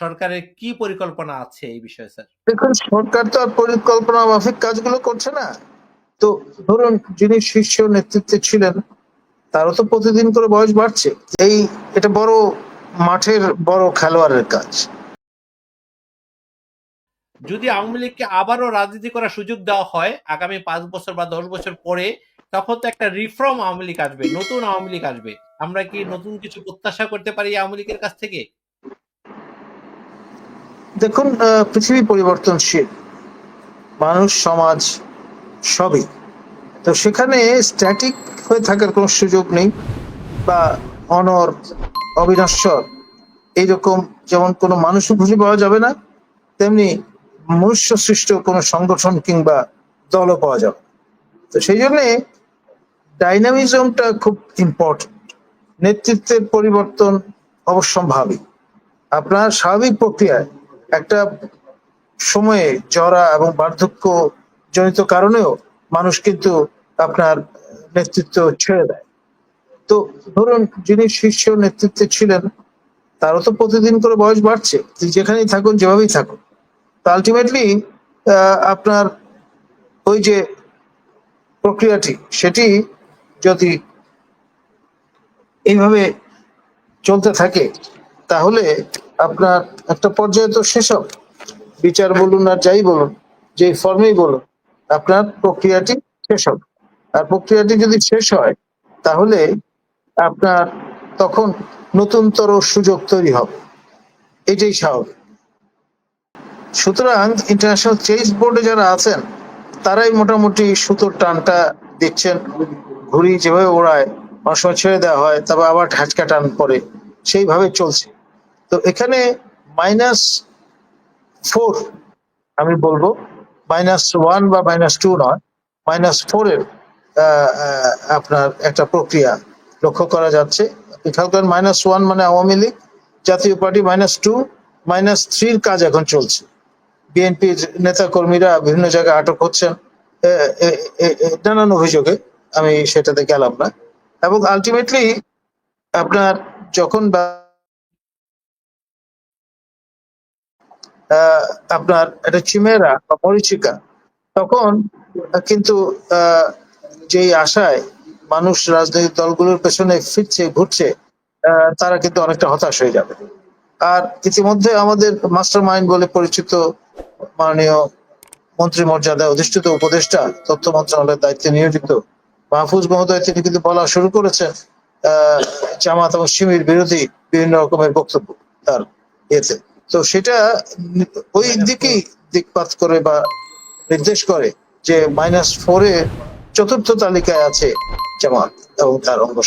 সরকারের কি পরিকল্পনা আছে এই বিষয়ে স্যার? দেখুন, সরকার তো আর পরিকল্পনা মাফিক কাজগুলো করছে না। তো ধরুন, যিনি শীর্ষ নেতৃত্বে ছিলেন তারও তো প্রতিদিন করে বয়স বাড়ছে। এটা বড় মাঠের বড় খেলোয়াড়ের কাজ। যদি আওয়ামী লীগকে আবারও রাজনীতি করার সুযোগ দেওয়া হয় আগামী 5 বছর বা 10 বছর পরে, তখন তো একটা রিফর্ম আওয়ামী লীগ আসবে, নতুন আওয়ামী লীগ আসবে। আমরা কি নতুন কিছু প্রত্যাশা করতে পারি আওয়ামী লীগের কাছ থেকে? দেখুন, পৃথিবী পরিবর্তনশীল, মানুষ সমাজ সবই। তো সেখানে স্ট্যাটিক হয়ে থাকার কোনো সুযোগ নেই, বা অনর, অবিনশ্বর এইরকম যেমন কোনো মানুষও খুঁজে পাওয়া যাবে না, তেমনি মনুষ্য সৃষ্ট কোনো সংগঠন কিংবা দলও পাওয়া যাবে। তো সেই জন্যে ডাইনামিজমটা খুব ইম্পর্টেন্ট। নেতৃত্বের পরিবর্তন অবশ্যম্ভাবী। আপনার স্বাভাবিক প্রক্রিয়ায় একটা সময়ে জরা এবং বার্ধক্য জনিত কারণেও মানুষ কিন্তু আপনার নেতৃত্ব ছেড়ে দেয়। তো ধরুন, যিনি শীর্ষ নেতৃত্বে ছিলেন তারও তো প্রতিদিন করে বয়স বাড়ছে। যেখানেই থাকুন, যেভাবেই থাকুন, তো আলটিমেটলি আপনার ওই যে প্রক্রিয়াটি, সেটি যদি এইভাবে চলতে থাকে তাহলে আপনার একটা পর্যায়ে তো শেষ হবে। বিচার বলুন আর যাই বলুন, যে ফর্মেই বলুন, আপনার প্রক্রিয়াটি শেষ হবে। আর প্রক্রিয়াটি যদি শেষ হয় তাহলে আপনার তখন নতুনতর সুযোগ তৈরি হবে, এটাই স্বাভাবিক। সুতরাং ইন্টারন্যাশনাল চেস বোর্ডে যারা আছেন তারাই মোটামুটি সুতোর টানটা দিচ্ছেন। ঘুড়ি যেভাবে ওড়ায়, অনেক সময় ছেড়ে দেওয়া হয়, তারপর আবার ঢাচকা টান পরে, সেইভাবে চলছে। তো এখানে -4, আমি বলবো -1 বা -2 নয়, -4 এর আপনার একটা প্রক্রিয়া লক্ষ্য করা যাচ্ছে। খেয়াল করেন, -1 মানে আওয়ামী লীগ, জাতীয় পার্টি, -2, -3 কাজ এখন চলছে। বিএনপির নেতা কর্মীরা বিভিন্ন জায়গায় আটক হচ্ছেন নানান অভিযোগে, আমি সেটাতে গেলাম না। এবং আলটিমেটলি আপনার যখন আপনার একটা চিমেরা বা মরিচিকা, তখন কিন্তু যেই আশায় মানুষ রাজনৈতিক দলগুলোর পেছনে ফিরছে, ঘুরছে, তারা কিন্তু অনেকটা হতাশ হয়ে যাবে। আর ইতিমধ্যে আমাদের মাস্টার মাইন্ড বলে পরিচিত মাননীয় মন্ত্রী মর্যাদায় অধিষ্ঠিত উপদেষ্টা, তথ্য মন্ত্রণালয়ের দায়িত্বে নিয়োজিত মাহফুজ মহোদয়, তিনি কিন্তু বলা শুরু করেছেন জামাত এবং শিবির বিরোধী বিভিন্ন রকমের বক্তব্য তার ইয়েতে। তো সেটা ওই দিকেই দিকপাত করে বা নির্দেশ করে যে -4 এ চতুর্থ তালিকায় আছে জামাত এবং তার অঙ্গ